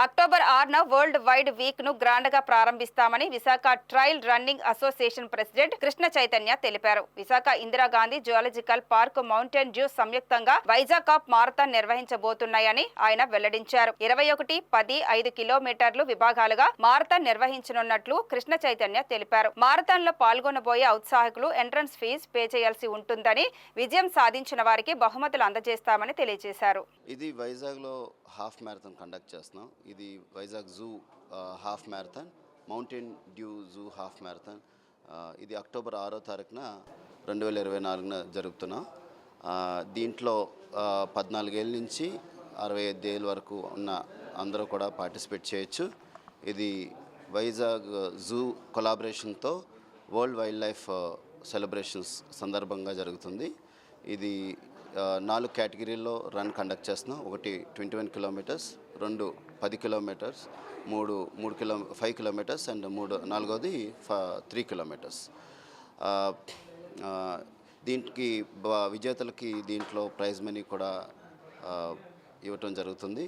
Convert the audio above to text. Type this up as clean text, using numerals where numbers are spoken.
October 6న world wide week ను grand గా ప్రారంభిస్తామని Visakha trail running association president Krishna Chaitanya తెలిపారు. Visakha Indira Gandhi zoological park, Mountain Dew సంయుక్తంగా వైజాగ్ కప్ మారథాన్ నిర్వహించబోతున్నాయని ఆయన వెల్లడించారు. 21, 10, 5 కిలోమీటర్లు విభాగాలుగా మారథాన్ నిర్వహించనున్నట్లు కృష్ణ చైతన్య తెలిపారు. మారథాన్ లో పాల్గొనబోయే ఔత్సాహికులు ఎంట్రన్స్ ఫీజు పే చేయాల్సి ఉంటుందని, విజయం సాధించిన వారికి బహుమతులు అందజేస్తామని తెలియజేశారు. ఇది వైజాగ్ లో హాఫ్ మ్యారథాన్ కండక్ట్ చేస్తున్నాం. ఇది Vizag zoo half marathon, Mountain Dew zoo half marathon. ఇది అక్టోబర్ 6వ తారీఖున 2024న జరుపుతున్నాం. దీంట్లో 14 ఏళ్ళ నుంచి 65 ఏళ్ళ వరకు ఉన్న అందరూ కూడా పార్టిసిపేట్ చేయొచ్చు. ఇది వైజాగ్ జూ కొలాబరేషన్తో వరల్డ్ వైల్డ్ లైఫ్ సెలబ్రేషన్స్ సందర్భంగా జరుగుతుంది. ఇది 4 కేటగిరీల్లో రన్ కండక్ట్ చేస్తున్నాం. ఒకటి 21 కిలోమీటర్స్, 2 10 కిలోమీటర్స్, 5 కిలోమీటర్స్ అండ్ నాలుగోది 3 కిలోమీటర్స్. దీనికి విజేతలకి దీంట్లో ప్రైజ్ మనీ కూడా ఇవ్వటం జరుగుతుంది.